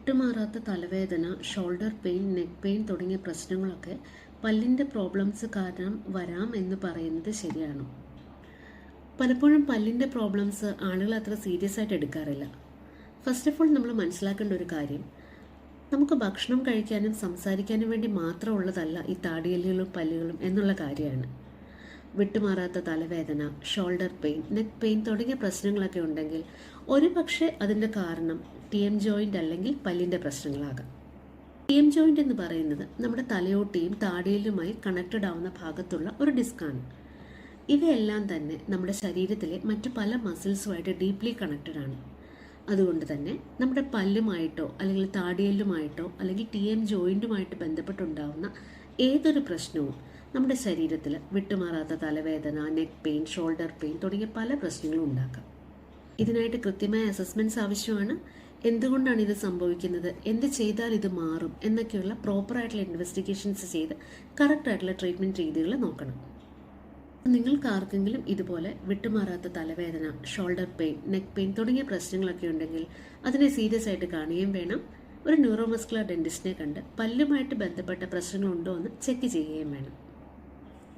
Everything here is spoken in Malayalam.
വിട്ടുമാറാത്ത തലവേദന, ഷോൾഡർ പെയിൻ, നെക്ക് പെയിൻ തുടങ്ങിയ പ്രശ്നങ്ങളൊക്കെ പല്ലിൻ്റെ പ്രോബ്ലംസ് കാരണം വരാം എന്ന് പറയുന്നത് ശരിയാണ്. പലപ്പോഴും പല്ലിൻ്റെ പ്രോബ്ലംസ് ആളുകൾ അത്ര സീരിയസ് ആയിട്ട് എടുക്കാറില്ല. ഫസ്റ്റ് ഓഫ് ഓൾ നമ്മൾ മനസ്സിലാക്കേണ്ട ഒരു കാര്യം, നമുക്ക് ഭക്ഷണം കഴിക്കാനും സംസാരിക്കാനും വേണ്ടി മാത്രമുള്ളതല്ല ഈ താടിയെല്ലുകളും പല്ലുകളും എന്നുള്ള കാര്യമാണ്. വിട്ടുമാറാത്ത തലവേദന, ഷോൾഡർ പെയിൻ, നെക്ക് പെയിൻ തുടങ്ങിയ പ്രശ്നങ്ങളൊക്കെ ഉണ്ടെങ്കിൽ ഒരു പക്ഷേ അതിൻ്റെ കാരണം TM ജോയിൻ്റ് അല്ലെങ്കിൽ പല്ലിൻ്റെ പ്രശ്നങ്ങളാകാം. TM ജോയിൻ്റ് എന്ന് പറയുന്നത് നമ്മുടെ തലയോട്ടിയും താടിയിലുമായി കണക്റ്റഡ് ആവുന്ന ഭാഗത്തുള്ള ഒരു ഡിസ്കാണ്. ഇവയെല്ലാം തന്നെ നമ്മുടെ ശരീരത്തിലെ മറ്റു പല മസിൽസുമായിട്ട് ഡീപ്ലി കണക്റ്റഡ് ആണ്. അതുകൊണ്ട് തന്നെ നമ്മുടെ പല്ലുമായിട്ടോ അല്ലെങ്കിൽ താടിയല്ലുമായിട്ടോ അല്ലെങ്കിൽ TM ജോയിൻറ്റുമായിട്ട് ബന്ധപ്പെട്ടുണ്ടാവുന്ന ഏതൊരു പ്രശ്നവും നമ്മുടെ ശരീരത്തിൽ വിട്ടുമാറാത്ത തലവേദന, നെക്ക് പെയിൻ, ഷോൾഡർ പെയിൻ തുടങ്ങിയ പല പ്രശ്നങ്ങളും ഉണ്ടാക്കാം. ഇതിനായിട്ട് കൃത്യമായ അസസ്മെൻറ്റ്സ് ആവശ്യമാണ്. എന്തുകൊണ്ടാണ് ഇത് സംഭവിക്കുന്നത്, എന്ത് ചെയ്താൽ ഇത് മാറും എന്നൊക്കെയുള്ള പ്രോപ്പറായിട്ടുള്ള ഇൻവെസ്റ്റിഗേഷൻസ് ചെയ്ത് കറക്റ്റായിട്ടുള്ള ട്രീറ്റ്മെൻറ്റ് രീതികൾ നോക്കണം. നിങ്ങൾക്ക് ആർക്കെങ്കിലും ഇതുപോലെ വിട്ടുമാറാത്ത തലവേദന, ഷോൾഡർ പെയിൻ, നെക്ക് പെയിൻ തുടങ്ങിയ പ്രശ്നങ്ങളൊക്കെ ഉണ്ടെങ്കിൽ അതിനെ സീരിയസ് ആയിട്ട് കാണുകയും വേണം. ഒരു ന്യൂറോമസ്കുലർ ഡെന്റിസ്റ്റിനെ കണ്ട് പല്ലുമായിട്ട് ബന്ധപ്പെട്ട പ്രശ്നങ്ങളുണ്ടോ എന്ന് ചെക്ക് ചെയ്യുകയും വേണം.